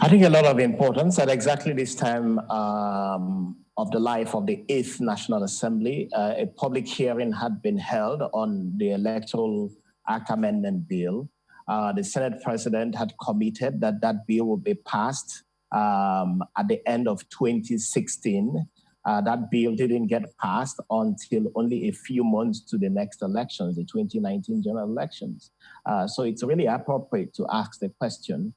I think a lot of importance at exactly this time of the life of the 8th National Assembly. A public hearing had been held on the Electoral Act Amendment Bill. The Senate President had committed that that bill would be passed at the end of 2016. That bill didn't get passed until only a few months to the next elections, the 2019 general elections. So it's really appropriate to ask the question,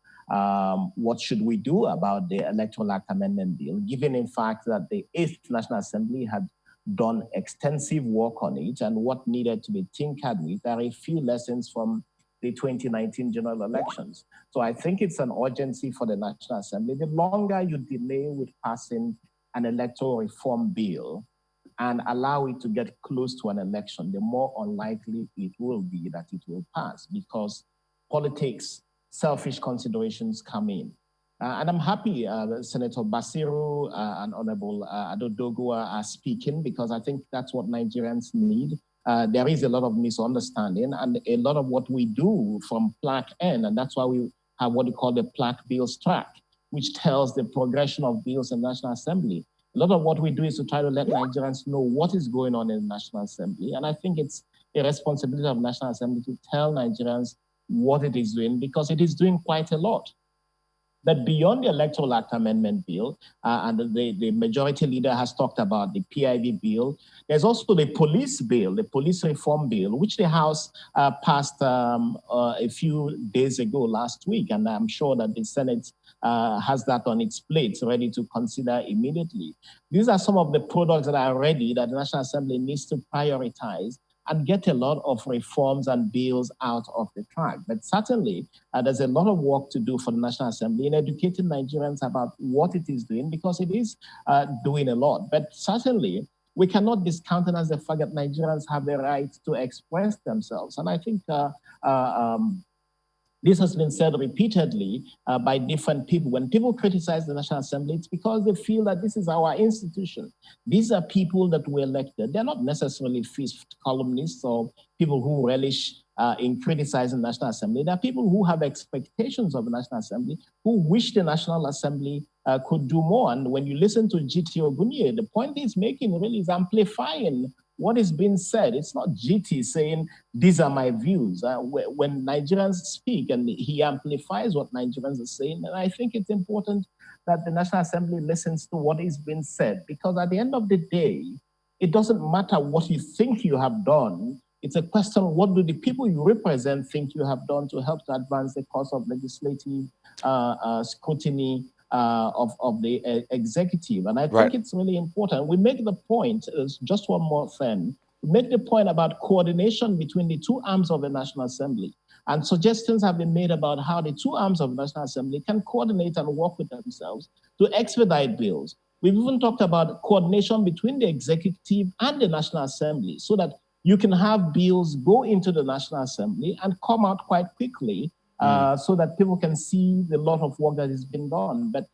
what should we do about the Electoral Act Amendment Bill, given in fact that the 8th National Assembly had done extensive work on it, and what needed to be tinkered with are a few lessons from the 2019 general elections. So I think it's an urgency for the National Assembly. The longer you delay with passing an electoral reform bill and allow it to get close to an election, the more unlikely it will be that it will pass, because politics, selfish considerations come in. And I'm happy Senator Basiru and Honorable Adodogwa are speaking, because I think that's what Nigerians need. There is a lot of misunderstanding, and a lot of what we do from Plaque N, and that's why we have what we call the Plaque Bills track, which tells the progression of bills in the National Assembly. A lot of what we do is to try to let Nigerians know what is going on in the National Assembly. And I think it's a responsibility of the National Assembly to tell Nigerians what it is doing, because it is doing quite a lot. But beyond the Electoral Act Amendment Bill, and the majority leader has talked about the PIB bill, there's also the police bill, the police reform bill, which the House passed a few days ago last week. And I'm sure that the Senate has that on its plate, ready to consider immediately. These are some of the products that are ready that the National Assembly needs to prioritize and get a lot of reforms and bills out of the track. But certainly, there's a lot of work to do for the National Assembly in educating Nigerians about what it is doing, because it is doing a lot. But certainly, we cannot discountenance the fact that Nigerians have the right to express themselves. And I think this has been said repeatedly by different people. When people criticize the National Assembly, it's because they feel that this is our institution. These are people that we elected. They're not necessarily fifth columnists or people who relish in criticizing the National Assembly. There are people who have expectations of the National Assembly, who wish the National Assembly could do more. And when you listen to GT Ogunye, the point he's making really is amplifying what is being said. It's not GT saying, these are my views. When Nigerians speak, and he amplifies what Nigerians are saying, and I think it's important that the National Assembly listens to what is being said, because at the end of the day, it doesn't matter what you think you have done. It's a question of what do the people you represent think you have done to help to advance the cause of legislative scrutiny of the executive. And I think it's really important. We make the point, just one more thing, we make the point about coordination between the two arms of the National Assembly. And suggestions have been made about how the two arms of the National Assembly can coordinate and work with themselves to expedite bills. We've even talked about coordination between the executive and the National Assembly, so that you can have bills go into the National Assembly and come out quite quickly, so that people can see the lot of work that has been done. But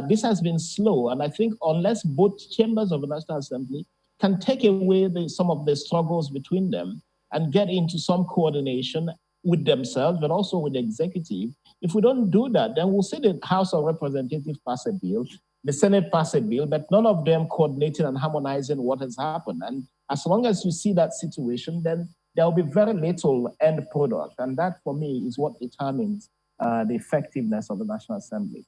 this has been slow. And I think unless both chambers of the National Assembly can take away some of the struggles between them and get into some coordination with themselves, but also with the executive, if we don't do that, then we'll see the House of Representatives pass a bill, the Senate pass a bill, but none of them coordinating and harmonizing what has happened. And as long as you see that situation, then there will be very little end product. And that, for me, is what determines the effectiveness of the National Assembly.